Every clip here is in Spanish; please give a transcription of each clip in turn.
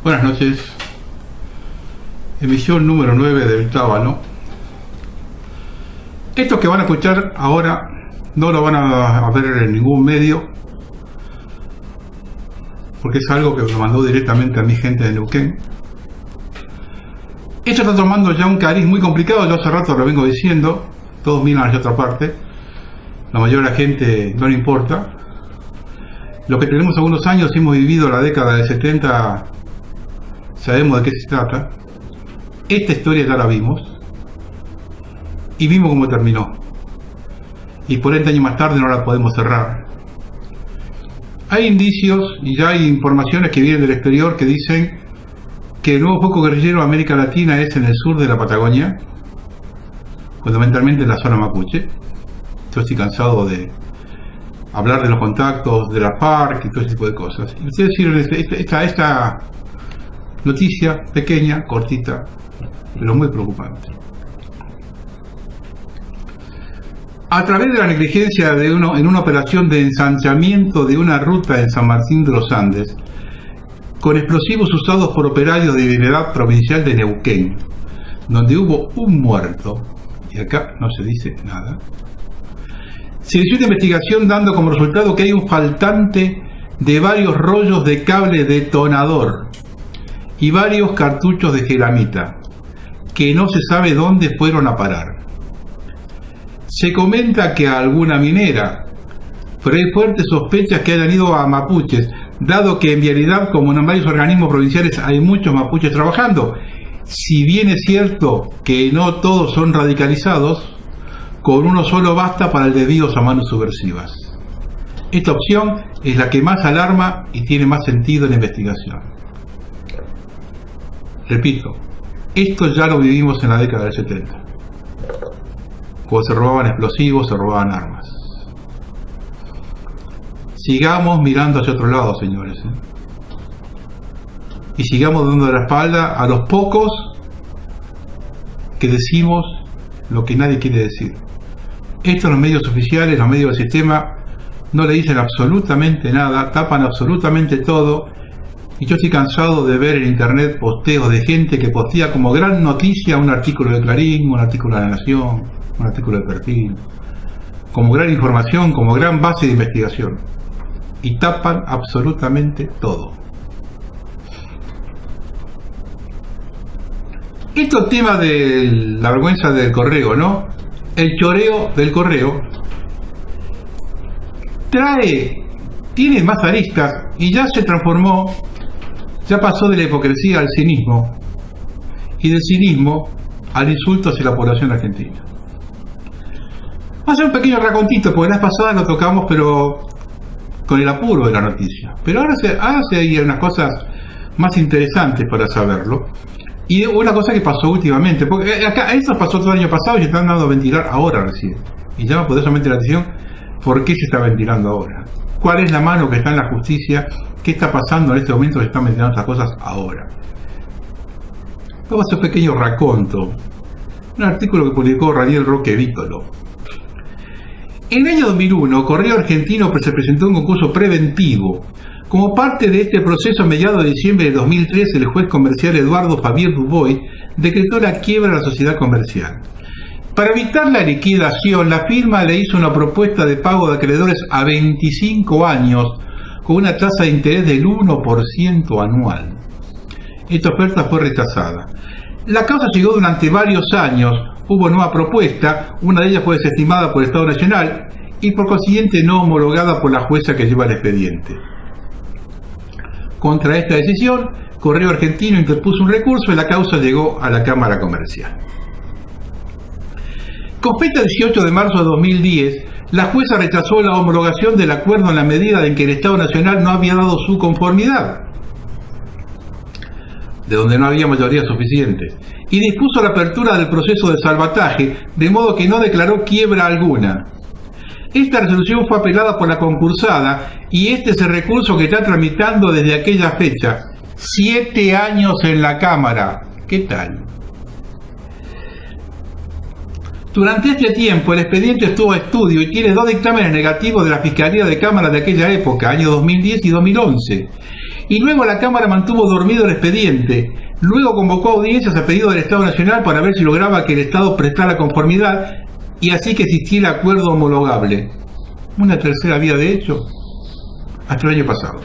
Buenas noches. Emisión número 9 del Tábano. Esto que van a escuchar ahora no lo van a ver en ningún medio, porque es algo que me mandó directamente a mi gente de Neuquén. Esto está tomando ya un cariz muy complicado, yo hace rato lo vengo diciendo, todos miran hacia otra parte, la mayoría de la gente no le importa. Los que tenemos algunos años, hemos vivido la década del 70, sabemos de qué se trata. Esta historia ya la vimos y vimos cómo terminó, y 40 años más tarde no la podemos cerrar. Hay indicios y ya hay informaciones que vienen del exterior que dicen que el nuevo foco guerrillero de América Latina es en el sur de la Patagonia, fundamentalmente en la zona mapuche. Yo estoy cansado de hablar de los contactos de la FARC y todo ese tipo de cosas. Y ustedes sirven esta noticia pequeña, cortita, pero muy preocupante. A través de la negligencia en una operación de ensanchamiento de una ruta en San Martín de los Andes, con explosivos usados por operarios de Vialidad Provincial de Neuquén, donde hubo un muerto, y acá no se dice nada, se inició una investigación dando como resultado que hay un faltante de varios rollos de cable detonador y varios cartuchos de gelamita, que no se sabe dónde fueron a parar. Se comenta que a alguna minera, pero hay fuertes sospechas que hayan ido a mapuches, dado que en Vialidad, como en varios organismos provinciales, hay muchos mapuches trabajando. Si bien es cierto que no todos son radicalizados, con uno solo basta para el desvío a manos subversivas. Esta opción es la que más alarma y tiene más sentido en la investigación. Repito, esto ya lo vivimos en la década del 70. Cuando se robaban explosivos, se robaban armas. Sigamos mirando hacia otro lado, señores, y sigamos dando la espalda a los pocos que decimos lo que nadie quiere decir. Esto los medios oficiales, los medios del sistema, no le dicen absolutamente nada, tapan absolutamente todo, y yo estoy cansado de ver en internet posteos de gente que postea como gran noticia un artículo de Clarín, un artículo de La Nación, un artículo de Perfil, como gran información, como gran base de investigación, y tapan absolutamente todo. Esto tema de la vergüenza del correo, ¿no? El choreo del correo tiene más aristas y ya se transformó, ya pasó de la hipocresía al cinismo, y del cinismo al insulto hacia la población argentina. Vamos a hacer un pequeño racontito, porque la vez pasada lo tocamos, pero con el apuro de la noticia. Pero ahora hay unas cosas más interesantes para saberlo. Y una cosa que pasó últimamente, porque acá esto pasó todo el año pasado y se están dando a ventilar ahora recién. Y llama poderosamente la atención por qué se está ventilando ahora. ¿Cuál es la mano que está en la justicia? ¿Qué está pasando en este momento que se están ventilando estas cosas ahora? Vamos a hacer un pequeño raconto. Un artículo que publicó Raniel Roque Vítolo. En el año 2001, Correo Argentino se presentó un concurso preventivo. Como parte de este proceso, a mediados de diciembre de 2003, el juez comercial Eduardo Javier Dubois decretó la quiebra de la sociedad comercial. Para evitar la liquidación, la firma le hizo una propuesta de pago de acreedores a 25 años con una tasa de interés del 1% anual. Esta oferta fue rechazada. La causa siguió durante varios años, hubo nueva propuesta, una de ellas fue desestimada por el Estado Nacional y por consiguiente no homologada por la jueza que lleva el expediente. Contra esta decisión, Correo Argentino interpuso un recurso y la causa llegó a la Cámara Comercial. Con fecha 18 de marzo de 2010, la jueza rechazó la homologación del acuerdo en la medida en que el Estado Nacional no había dado su conformidad, de donde no había mayoría suficiente, y dispuso la apertura del proceso de salvataje, de modo que no declaró quiebra alguna. Esta resolución fue apelada por la concursada y este es el recurso que está tramitando desde aquella fecha. 7 años en la Cámara. ¿Qué tal? Durante este tiempo el expediente estuvo a estudio y tiene 2 dictámenes negativos de la Fiscalía de Cámara de aquella época, año 2010 y 2011. Y luego la Cámara mantuvo dormido el expediente. Luego convocó audiencias a pedido del Estado Nacional para ver si lograba que el Estado prestara conformidad y así que existiera acuerdo homologable. Una tercera vía de hecho hasta el año pasado.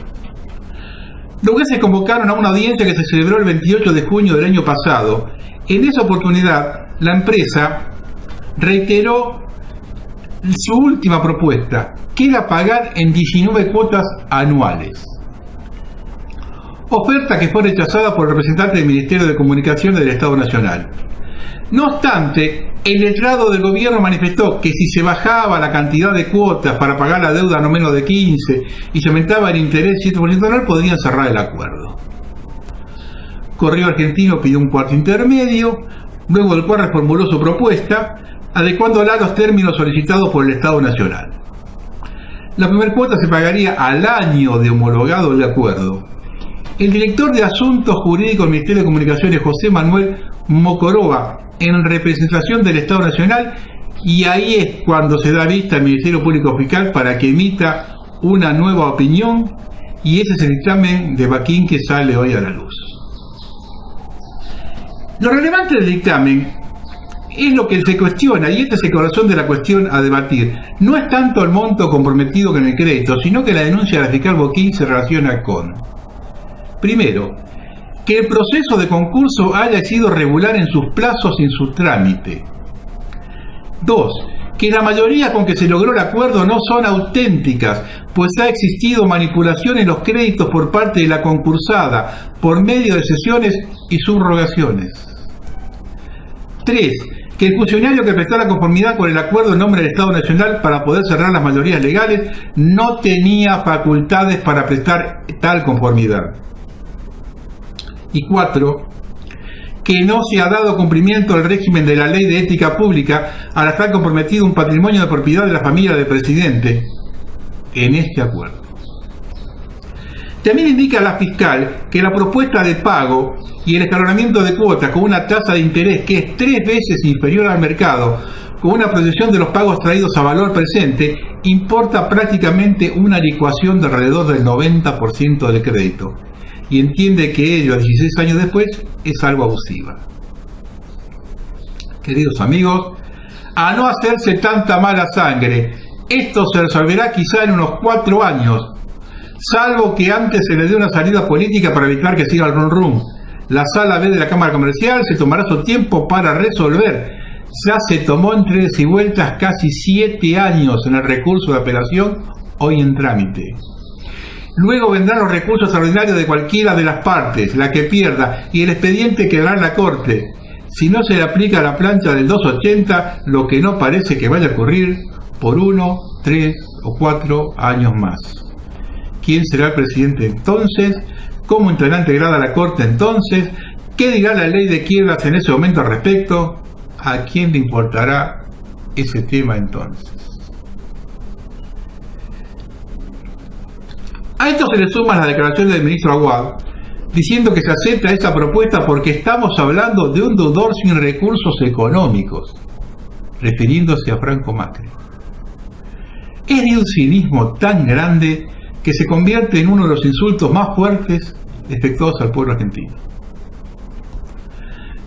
Los jueces convocaron a una audiencia que se celebró el 28 de junio del año pasado. En esa oportunidad, la empresa reiteró su última propuesta, que era pagar en 19 cuotas anuales. Oferta que fue rechazada por el representante del Ministerio de Comunicaciones del Estado Nacional. No obstante, el letrado del gobierno manifestó que si se bajaba la cantidad de cuotas para pagar la deuda no menos de 15 y se aumentaba el interés 7% anual, podrían cerrar el acuerdo. Correo Argentino pidió un cuarto intermedio, luego del cual reformuló su propuesta, adecuándola a los términos solicitados por el Estado Nacional. La primera cuota se pagaría al año de homologado el acuerdo. El director de Asuntos Jurídicos del Ministerio de Comunicaciones, José Manuel Mocoroa, en representación del Estado Nacional, y ahí es cuando se da vista al Ministerio Público Fiscal para que emita una nueva opinión, y ese es el dictamen de Baquín que sale hoy a la luz. Lo relevante del dictamen es lo que se cuestiona, y este es el corazón de la cuestión a debatir. No es tanto el monto comprometido con el crédito, sino que la denuncia de la fiscal Baquín se relaciona con: primero, que el proceso de concurso haya sido regular en sus plazos y en su trámite. 2. Que la mayoría con que se logró el acuerdo no son auténticas, pues ha existido manipulación en los créditos por parte de la concursada, por medio de cesiones y subrogaciones. 3. Que el funcionario que prestó la conformidad con el acuerdo en nombre del Estado Nacional para poder cerrar las mayorías legales no tenía facultades para prestar tal conformidad. Y 4. Que no se ha dado cumplimiento al régimen de la Ley de Ética Pública al estar comprometido un patrimonio de propiedad de la familia del presidente en este acuerdo. También indica la fiscal que la propuesta de pago y el escalonamiento de cuotas con una tasa de interés que es 3 veces inferior al mercado, con una proyección de los pagos traídos a valor presente, importa prácticamente una licuación de alrededor del 90% del crédito. Y entiende que ello, a 16 años después, es algo abusiva. Queridos amigos, a no hacerse tanta mala sangre, esto se resolverá quizá en unos 4 años, salvo que antes se le dé una salida política para evitar que siga el rum rum. La sala B de la Cámara Comercial se tomará su tiempo para resolver. Ya se tomó en 3 y vueltas casi 7 años en el recurso de apelación, hoy en trámite. Luego vendrán los recursos extraordinarios de cualquiera de las partes, la que pierda, y el expediente quedará en la Corte. Si no se le aplica la plancha del 280, lo que no parece que vaya a ocurrir por 1, 3 o 4 años más. ¿Quién será el presidente entonces? ¿Cómo entrará integrada la Corte entonces? ¿Qué dirá la ley de quiebras en ese momento al respecto? ¿A quién le importará ese tema entonces? A esto se le suman las declaraciones del ministro Aguad, diciendo que se acepta esta propuesta porque estamos hablando de un deudor sin recursos económicos, refiriéndose a Franco Macri. Es de un cinismo tan grande que se convierte en uno de los insultos más fuertes efectuados al pueblo argentino.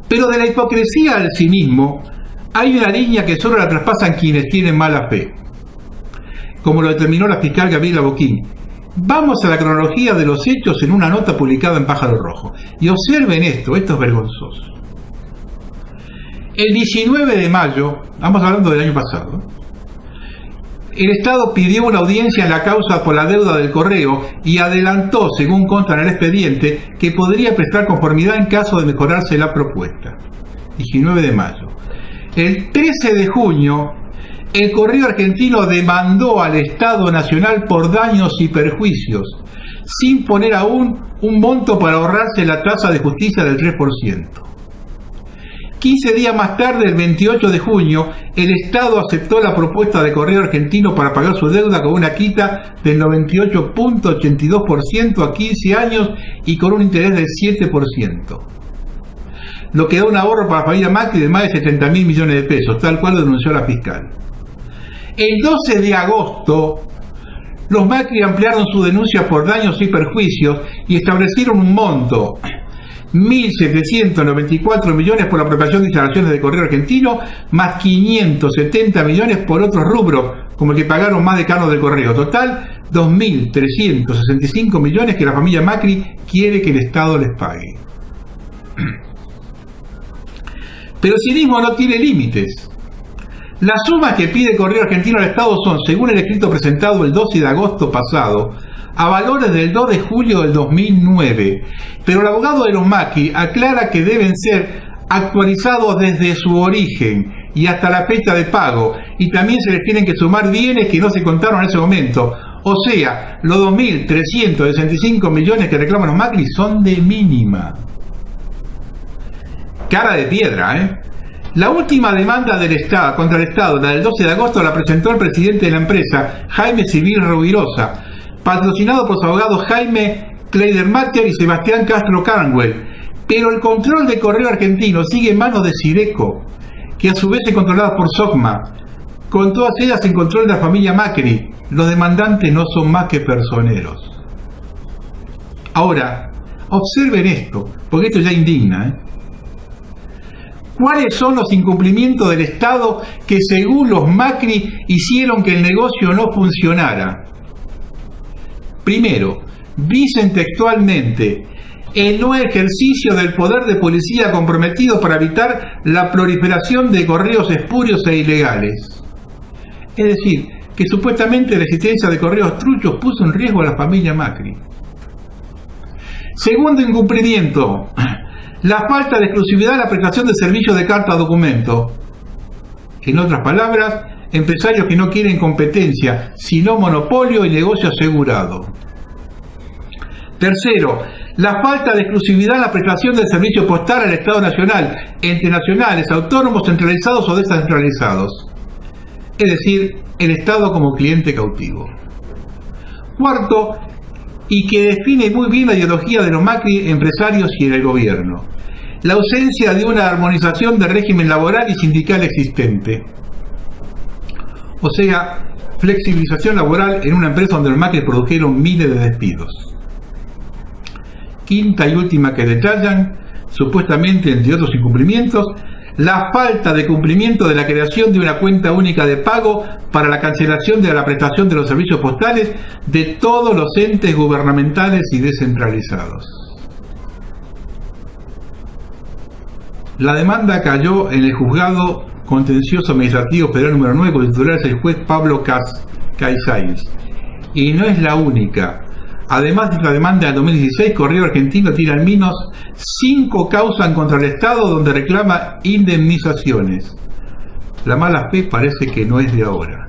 Pero de la hipocresía al cinismo hay una línea que solo la traspasan quienes tienen mala fe, como lo determinó la fiscal Gabriela Baquín. Vamos a la cronología de los hechos en una nota publicada en Pájaro Rojo. Y observen esto es vergonzoso. El 19 de mayo, estamos hablando del año pasado, el Estado pidió una audiencia en la causa por la deuda del correo y adelantó, según consta en el expediente, que podría prestar conformidad en caso de mejorarse la propuesta. 19 de mayo. El 13 de junio, el Correo Argentino demandó al Estado Nacional por daños y perjuicios, sin poner aún un monto para ahorrarse la tasa de justicia del 3%. 15 días más tarde, el 28 de junio, el Estado aceptó la propuesta de Correo Argentino para pagar su deuda con una quita del 98.82% a 15 años y con un interés del 7%. lo que da un ahorro para la familia Macri de más de 70.000 millones de pesos, tal cual lo denunció la fiscal. El 12 de agosto, los Macri ampliaron su denuncia por daños y perjuicios y establecieron un monto, 1.794 millones por la apropiación de instalaciones de Correo Argentino, más 570 millones por otros rubros, como el que pagaron más decanos del Correo. Total, 2.365 millones que la familia Macri quiere que el Estado les pague. Pero el cinismo no tiene límites. Las sumas que pide Correo Argentino al Estado son, según el escrito presentado el 12 de agosto pasado, a valores del 2 de julio del 2009. Pero el abogado de los Macri aclara que deben ser actualizados desde su origen y hasta la fecha de pago, y también se les tienen que sumar bienes que no se contaron en ese momento. O sea, los 2.365 millones que reclaman los Macri son de mínima. Cara de piedra, ¿eh? La última demanda del Estado contra el Estado, la del 12 de agosto, la presentó el presidente de la empresa, Jaime Civil Rubirosa, patrocinado por su abogado Jaime Kleidermacher y Sebastián Castro Carnwell. Pero el control de Correo Argentino sigue en manos de Sireco, que a su vez es controlada por SOCMA, con todas ellas en control de la familia Macri. Los demandantes no son más que personeros. Ahora, observen esto, porque esto ya indigna, ¿eh? ¿Cuáles son los incumplimientos del Estado que según los Macri hicieron que el negocio no funcionara? Primero, dicen textualmente, el no ejercicio del poder de policía comprometido para evitar la proliferación de correos espurios e ilegales. Es decir, que supuestamente la existencia de correos truchos puso en riesgo a la familia Macri. Segundo incumplimiento, la falta de exclusividad en la prestación de servicios de carta documento. En otras palabras, empresarios que no quieren competencia, sino monopolio y negocio asegurado. Tercero, la falta de exclusividad en la prestación del servicio postal al Estado Nacional, entre nacionales, autónomos, centralizados o descentralizados. Es decir, el Estado como cliente cautivo. Cuarto, y que define muy bien la ideología de los Macri, empresarios y el gobierno, la ausencia de una armonización del régimen laboral y sindical existente. O sea, flexibilización laboral en una empresa donde los Macri produjeron miles de despidos. Quinta y última que detallan, supuestamente entre otros incumplimientos, la falta de cumplimiento de la creación de una cuenta única de pago para la cancelación de la prestación de los servicios postales de todos los entes gubernamentales y descentralizados. La demanda cayó en el Juzgado Contencioso Administrativo Federal número 9, con titular es el juez Pablo Caizáinz. Y no es la única. Además de la demanda del 2016, Correo Argentino tiene al menos 5 causas contra el Estado donde reclama indemnizaciones. La mala fe parece que no es de ahora.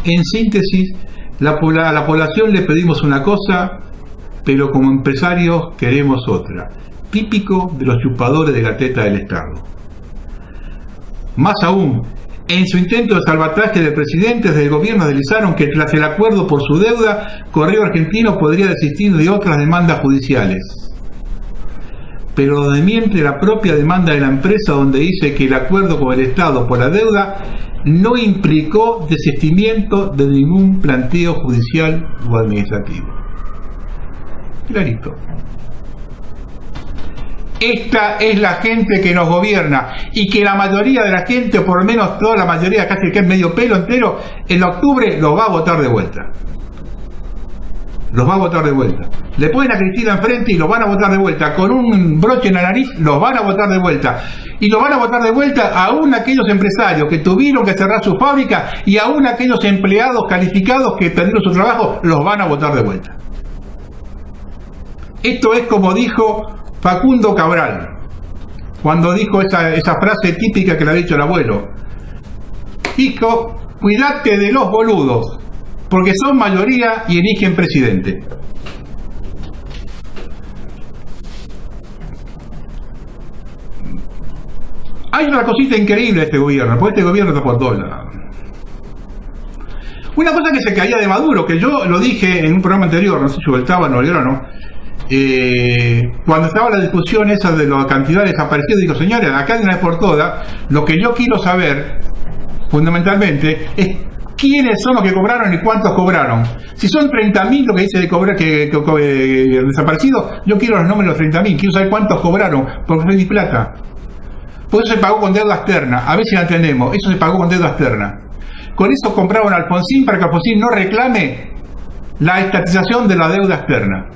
En síntesis, a la población le pedimos una cosa, pero como empresarios queremos otra. Típico de los chupadores de la teta del Estado. Más aún, en su intento de salvataje del presidente, desde el gobierno deslizaron que tras el acuerdo por su deuda, Correo Argentino podría desistir de otras demandas judiciales. Pero lo desmiente la propia demanda de la empresa, donde dice que el acuerdo con el Estado por la deuda no implicó desistimiento de ningún planteo judicial o administrativo. Clarito. Esta es la gente que nos gobierna y que la mayoría de la gente, o por lo menos toda la mayoría, casi que es medio pelo entero, en octubre los va a votar de vuelta. Los va a votar de vuelta. Le ponen a Cristina enfrente y los van a votar de vuelta. Con un broche en la nariz los van a votar de vuelta. Y los van a votar de vuelta aún aquellos empresarios que tuvieron que cerrar su fábrica y aún aquellos empleados calificados que perdieron su trabajo, los van a votar de vuelta. Esto es como dijo Facundo Cabral, cuando dijo esa frase típica que le ha dicho el abuelo. Hijo, cuídate de los boludos, porque son mayoría y eligen presidente. Hay una cosita increíble de este gobierno, porque este gobierno está por todos lados. Una cosa que se caía de Maduro, que yo lo dije en un programa anterior, no sé si voltaban o no, cuando estaba la discusión esa de la cantidad de desaparecidos, digo, señores, acá de una vez por todas, lo que yo quiero saber, fundamentalmente, es quiénes son los que cobraron y cuántos cobraron. Si son 30.000 lo que dice de cobrar que desaparecidos, yo quiero los números de los 30.000, quiero saber cuántos cobraron, porque es mi plata. Por eso se pagó con deuda externa, a ver si la entendemos, eso se pagó con deuda externa. Con eso compraron a Alfonsín para que Alfonsín no reclame la estatización de la deuda externa.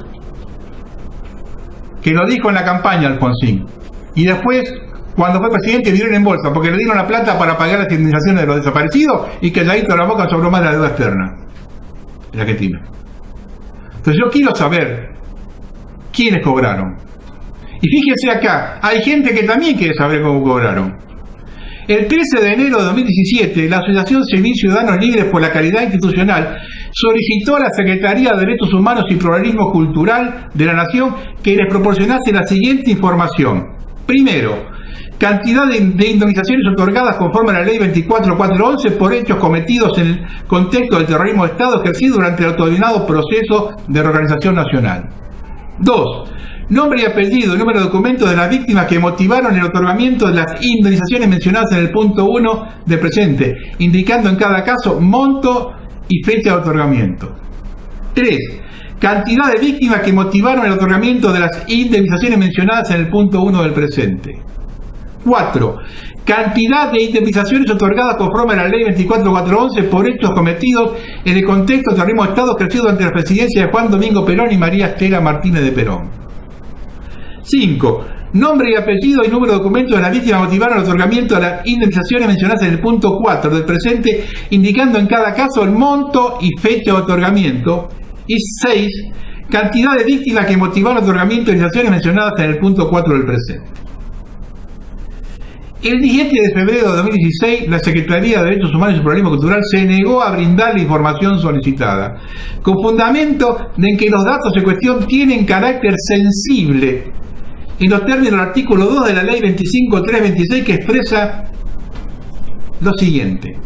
Que lo dijo en la campaña Alfonsín. Y después, cuando fue presidente, dieron en bolsa, porque le dieron la plata para pagar las indemnizaciones de los desaparecidos y que calladito la boca sobró más de la deuda externa en Argentina. Entonces yo quiero saber quiénes cobraron. Y fíjense acá, hay gente que también quiere saber cómo cobraron. El 13 de enero de 2017, la Asociación Civil Ciudadanos Libres por la Calidad Institucional solicitó a la Secretaría de Derechos Humanos y Pluralismo Cultural de la Nación que les proporcionase la siguiente información. Primero, cantidad de indemnizaciones otorgadas conforme a la Ley 24411 por hechos cometidos en el contexto del terrorismo de Estado ejercido durante el autodenominado proceso de reorganización nacional. 2. Nombre y apellido y número de documentos de las víctimas que motivaron el otorgamiento de las indemnizaciones mencionadas en el punto 1 del presente, indicando en cada caso monto y fecha de otorgamiento. 3. Cantidad de víctimas que motivaron el otorgamiento de las indemnizaciones mencionadas en el punto 1 del presente. 4. Cantidad de indemnizaciones otorgadas conforme a la Ley 24411 por hechos cometidos en el contexto del terrorismo de Estado ejercido ante la presidencia de Juan Domingo Perón y María Estela Martínez de Perón. 5. Nombre y apellido y número de documentos de la víctima motivaron el otorgamiento de las indemnizaciones mencionadas en el punto 4 del presente, indicando en cada caso el monto y fecha de otorgamiento. Y 6. Cantidad de víctimas que motivaron el otorgamiento de indemnizaciones mencionadas en el punto 4 del presente. El 17 de febrero de 2016, la Secretaría de Derechos Humanos y Pluralismo Cultural se negó a brindar la información solicitada, con fundamento de que los datos en cuestión tienen carácter sensible, en los términos del artículo 2 de la Ley 25.326, que expresa lo siguiente.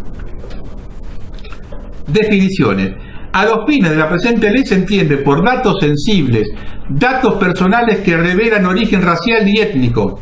Definiciones. A los fines de la presente ley se entiende por datos sensibles, datos personales que revelan origen racial y étnico,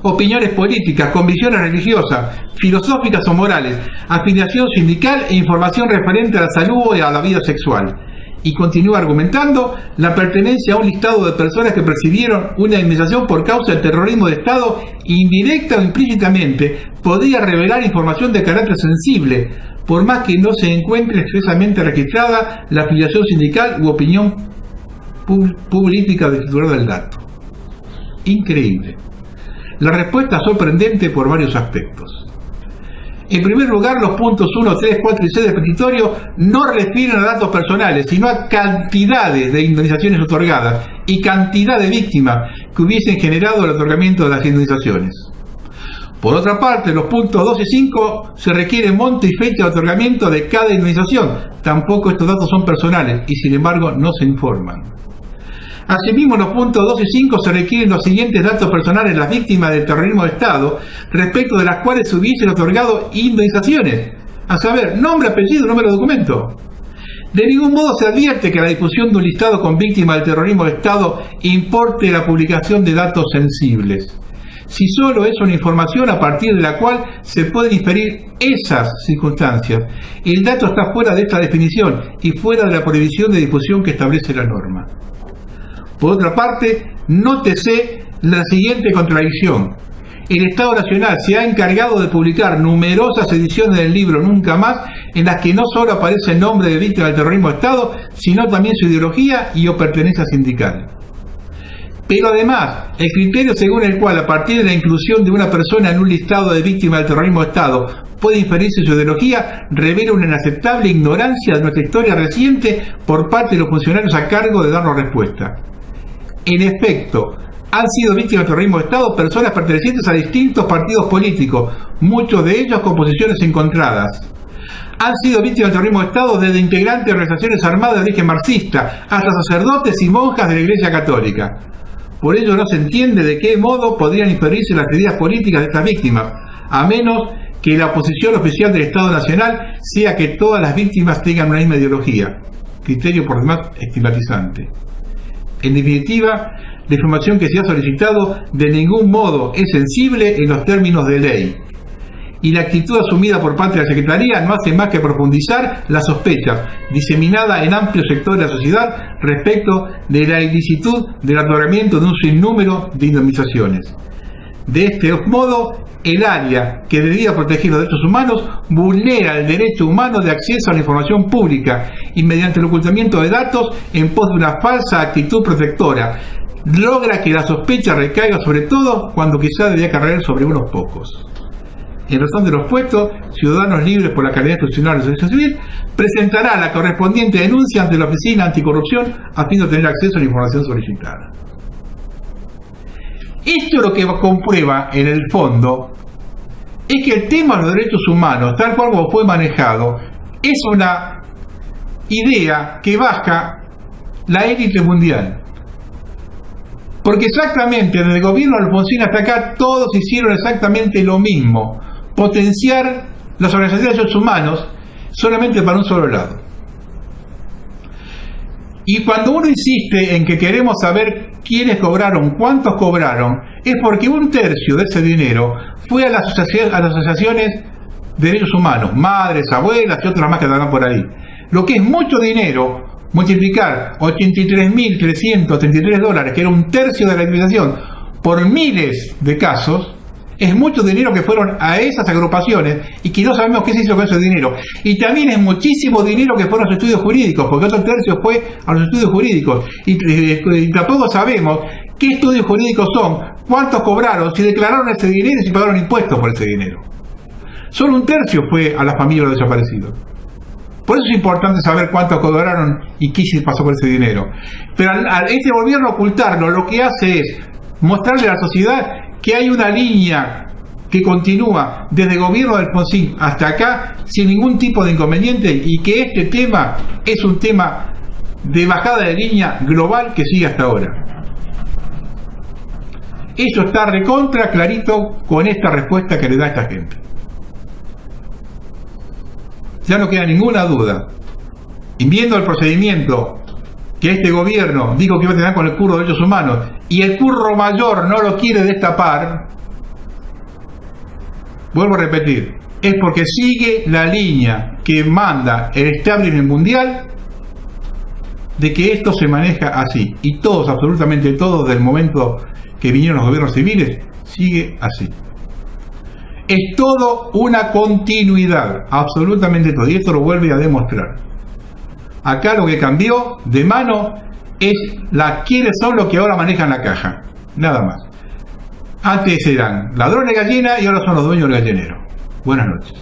opiniones políticas, convicciones religiosas, filosóficas o morales, afiliación sindical e información referente a la salud y a la vida sexual. Y continúa argumentando la pertenencia a un listado de personas que percibieron una indemnización por causa del terrorismo de Estado, indirecta o implícitamente, podría revelar información de carácter sensible, por más que no se encuentre expresamente registrada la afiliación sindical u opinión política del titular del dato. Increíble. La respuesta es sorprendente por varios aspectos. En primer lugar, los puntos 1, 3, 4 y 6 del petitorio no refieren a datos personales, sino a cantidades de indemnizaciones otorgadas y cantidad de víctimas que hubiesen generado el otorgamiento de las indemnizaciones. Por otra parte, los puntos 2 y 5 se requiere monto y fecha de otorgamiento de cada indemnización. Tampoco estos datos son personales y sin embargo no se informan. Asimismo, en los puntos 2 y 5 se requieren los siguientes datos personales de las víctimas del terrorismo de Estado, respecto de las cuales se hubiesen otorgado indemnizaciones, a saber, nombre, apellido, número de documento. De ningún modo se advierte que la difusión de un listado con víctimas del terrorismo de Estado importe la publicación de datos sensibles, si solo es una información a partir de la cual se pueden inferir esas circunstancias. El dato está fuera de esta definición y fuera de la prohibición de difusión que establece la norma. Por otra parte, nótese la siguiente contradicción. El Estado Nacional se ha encargado de publicar numerosas ediciones del libro Nunca Más, en las que no solo aparece el nombre de víctima del terrorismo de Estado, sino también su ideología y o pertenencia sindical. Pero además, el criterio según el cual a partir de la inclusión de una persona en un listado de víctimas del terrorismo de Estado puede inferirse su ideología, revela una inaceptable ignorancia de nuestra historia reciente por parte de los funcionarios a cargo de darnos respuesta. En efecto, han sido víctimas del terrorismo de Estado personas pertenecientes a distintos partidos políticos, muchos de ellos con posiciones encontradas. Han sido víctimas del terrorismo de Estado desde integrantes de organizaciones armadas de origen marxista hasta sacerdotes y monjas de la Iglesia Católica. Por ello no se entiende de qué modo podrían inferirse las ideas políticas de estas víctimas, a menos que la posición oficial del Estado Nacional sea que todas las víctimas tengan una misma ideología, criterio por demás estigmatizante. En definitiva, la información que se ha solicitado de ningún modo es sensible en los términos de ley. Y la actitud asumida por parte de la Secretaría no hace más que profundizar la sospecha diseminada en amplios sectores de la sociedad respecto de la ilicitud del otorgamiento de un sinnúmero de indemnizaciones. De este modo, el área que debía proteger los derechos humanos vulnera el derecho humano de acceso a la información pública y mediante el ocultamiento de datos en pos de una falsa actitud protectora logra que la sospecha recaiga sobre todo cuando quizá debía caer sobre unos pocos. En razón de los puestos, Ciudadanos Libres por la Calidad Institucional de la Sociedad Civil presentará la correspondiente denuncia ante la Oficina Anticorrupción a fin de tener acceso a la información solicitada. Esto lo que comprueba en el fondo es que el tema de los derechos humanos, tal cual como fue manejado, es una idea que baja la élite mundial. Porque exactamente desde el gobierno de Alfonsín hasta acá todos hicieron exactamente lo mismo: potenciar las organizaciones de derechos humanos solamente para un solo lado. Y cuando uno insiste en que queremos saber quiénes cobraron, cuántos cobraron, es porque un tercio de ese dinero fue a las asociaciones de derechos humanos, madres, abuelas y otras más que andan por ahí. Lo que es mucho dinero, multiplicar $83.333, que era un tercio de la indemnización, por miles de casos, es mucho dinero que fueron a esas agrupaciones y que no sabemos qué se hizo con ese dinero. Y también es muchísimo dinero que fueron a los estudios jurídicos, porque otro tercio fue a los estudios jurídicos. Y tampoco sabemos qué estudios jurídicos son, cuántos cobraron, si declararon ese dinero y si pagaron impuestos por ese dinero. Solo un tercio fue a las familias de los desaparecidos. Por eso es importante saber cuánto cobraron y qué se pasó con ese dinero. Pero al este gobierno ocultarlo, lo que hace es mostrarle a la sociedad que hay una línea que continúa desde el gobierno de Alfonsín hasta acá sin ningún tipo de inconveniente, y que este tema es un tema de bajada de línea global que sigue hasta ahora. Eso está recontra clarito con esta respuesta que le da esta gente. Ya no queda ninguna duda. Y viendo el procedimiento que este gobierno dijo que iba a tener con el curro de derechos humanos, y el curro mayor no lo quiere destapar, vuelvo a repetir, es porque sigue la línea que manda el establishment mundial de que esto se maneja así. Y todos, absolutamente todos, del momento que vinieron los gobiernos civiles, sigue así. Es todo una continuidad, absolutamente todo, y esto lo vuelve a demostrar. Acá lo que cambió de mano es quiénes son los que ahora manejan la caja, nada más. Antes eran ladrones de gallina y ahora son los dueños del gallinero. Buenas noches.